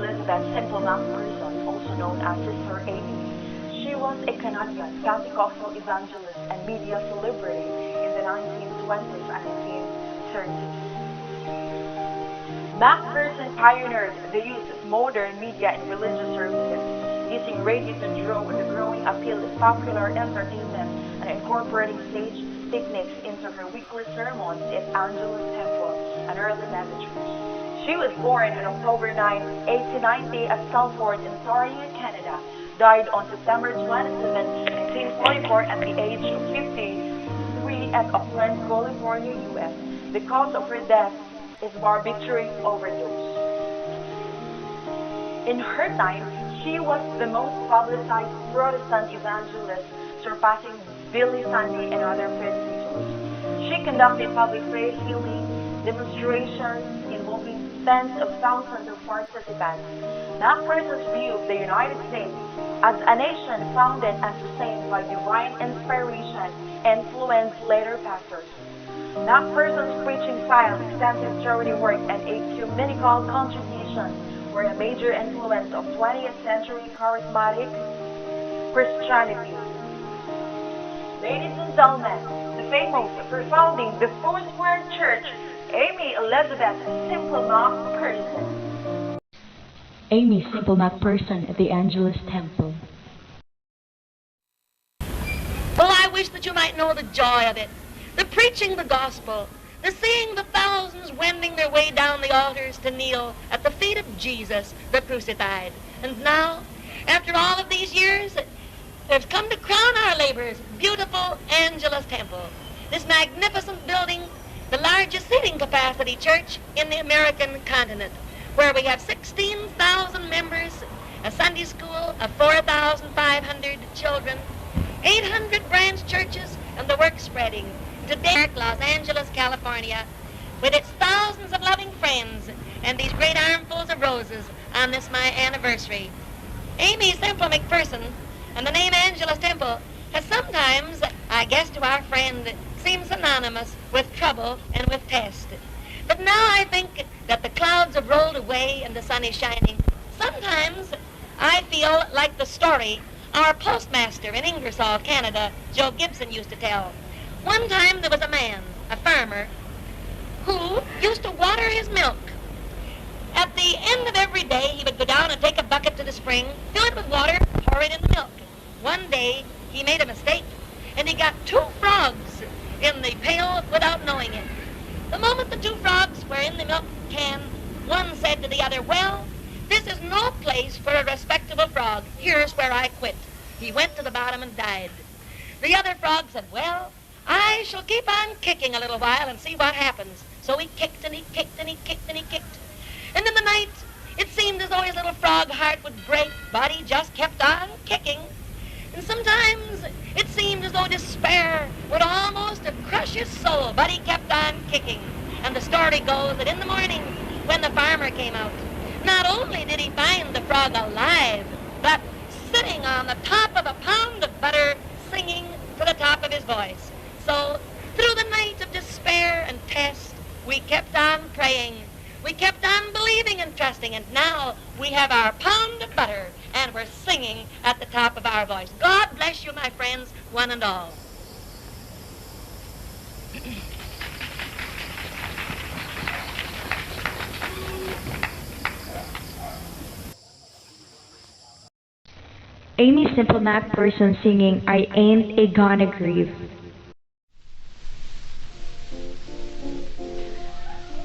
Elizabeth Semple McPherson, also known as Sister Aimee. She was a Canadian Pentecostal evangelist and media celebrity in the 1920s and 1930s. McPherson pioneered the use of modern media in religious services, using radio to draw the growing appeal of popular entertainment and incorporating stage techniques into her weekly sermons at Angelus Temple and early messages. She was born on October 9, 1890 at Salford, Ontario, Canada. Died on September 27, 1944 at the age of 53 at Oakland, California, U.S. The cause of her death is barbiturate overdose. In her time, she was the most publicized Protestant evangelist, surpassing Billy Sunday and other predecessors. She conducted public prayer healing demonstrations involving tens of thousands of participants. McPherson's view of the United States as a nation founded and sustained by divine inspiration influenced later pastors. McPherson's preaching style, extensive charity work, and ecumenical contributions were a major influence of 20th century charismatic Christianity. Ladies and gentlemen, the famous for founding the Foursquare Church, Aimee Elizabeth Semple McPherson. Aimee Semple McPherson at the Angelus Temple. Oh, I wish that you might know the joy of it. The preaching the gospel, the seeing the thousands wending their way down the altars to kneel at the feet of Jesus, the crucified. And now, after all of these years, they've come to crown our labors, beautiful Angelus Temple. This magnificent building, the largest seating capacity church in the American continent, where we have 16,000 members, a Sunday school of 4,500 children, 800 branch churches, and the work spreading. Today, Los Angeles, California, with its thousands of loving friends and these great armfuls of roses on this my anniversary. Aimee Semple McPherson and the name Angelus Temple has sometimes, I guess to our friend, seemed synonymous with trouble and with test. But now I think that the clouds have rolled away and the sun is shining. Sometimes I feel like the story our postmaster in Ingersoll, Canada, Joe Gibson, used to tell. One time there was a man, a farmer, who used to water his milk. At the end of every day, he would go down and take a bucket to the spring, fill it with water, pour it in the milk. One day, he made a mistake, and he got 2 frogs in the pail without knowing it. The moment the 2 frogs were in the milk can, one said to the other, "Well, this is no place for a respectable frog. Here's where I quit." He went to the bottom and died. The other frog said, "Well, I shall keep on kicking a little while and see what happens." So he kicked and he kicked and he kicked and he kicked. And in the night, it seemed as though his little frog heart would break, but he just kept on kicking. And sometimes it seemed as though despair would almost crush his soul, but he kept on kicking. And the story goes that in the morning, when the farmer came out, not only did he find the frog alive, but sitting on the top of a pound of butter, singing to the top of his voice. So, through the night of despair and test, we kept on praying. We kept on believing and trusting, and now we have our pound of butter, and we're singing at the top of our voice. God bless you, my friends, one and all. Aimee Semple McPherson singing "I Ain't a Gonna Grieve."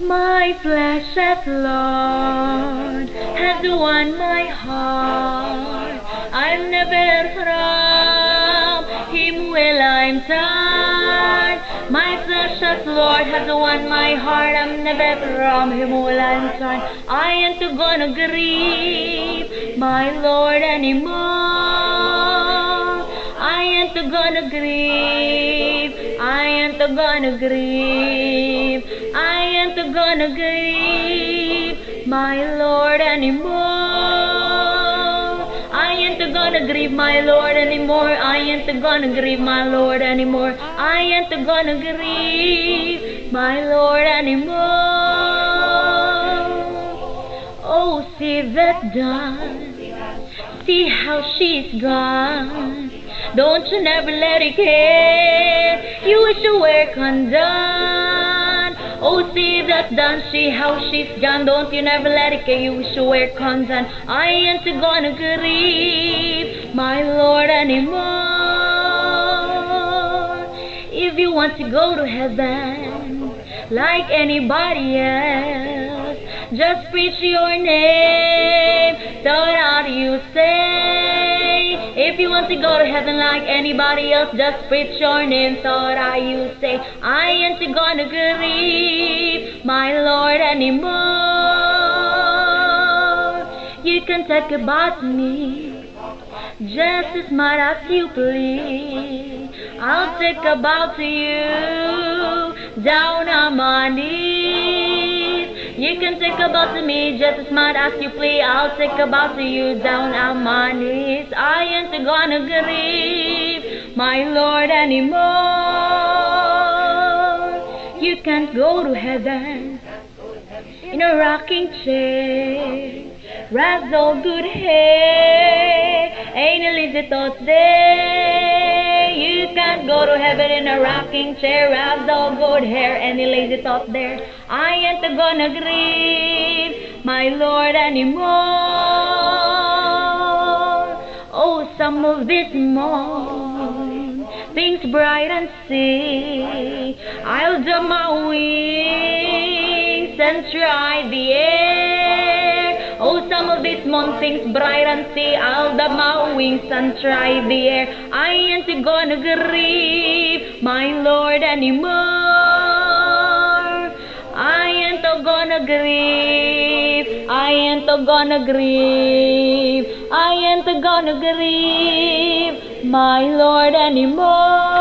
My flesh at Lord has won my heart. I'm never from Him will I'm torn. My flesh at Lord has won my heart. I'm never from Him will I'm torn. I ain't gonna grieve my Lord anymore. I ain't gonna grieve. I ain't gonna grieve. I ain't gonna grieve my Lord anymore. I ain't gonna grieve my Lord anymore. I ain't gonna grieve my Lord anymore. I ain't gonna grieve my Lord anymore. Oh, see that done. See how she's gone. Don't you never let it care. You wish you were condone. Oh, see that done. See how she's gone. Don't you never let it care. You wish you were condone. I ain't gonna grieve my Lord anymore. If you want to go to heaven like anybody else, just preach your name, thought out you say. If you want to go to heaven like anybody else, just preach your name, thought out you say. I ain't gonna grieve my Lord anymore. You can talk about me just as much as you please. I'll talk about you down on my knees. You can talk about me just as much as you please. I'll talk about you down on my knees. I ain't gonna grieve my Lord anymore. You can't go to heaven in a rocking chair, razzle good hair, ain't a lazy thoughts there. You can't go to heaven in a rocking chair, razzle good hair, any lazy thought there. I ain't gonna grieve my Lord anymore. Oh, some of this morn, things bright and see, I'll do my wings and try the air. Oh, some of these morn, things bright and see, I'll do my wings and try the air. I ain't gonna grieve my Lord anymore. I ain't gonna grieve, I ain't gonna grieve, I ain't gonna grieve my Lord anymore.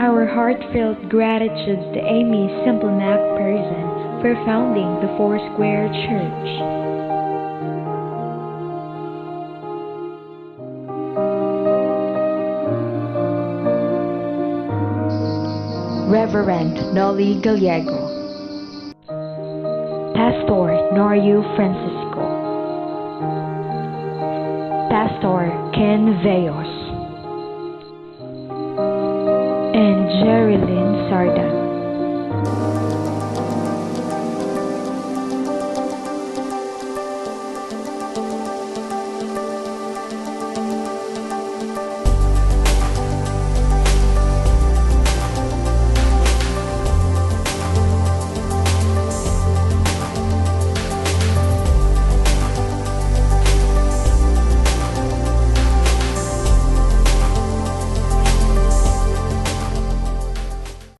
Our heartfelt gratitude to Aimee, Semple, McPherson for founding the Foursquare Church. Reverend Nolly Gallego, Pastor Norio Francisco, Pastor Ken Veos, and Ellaine Sardan.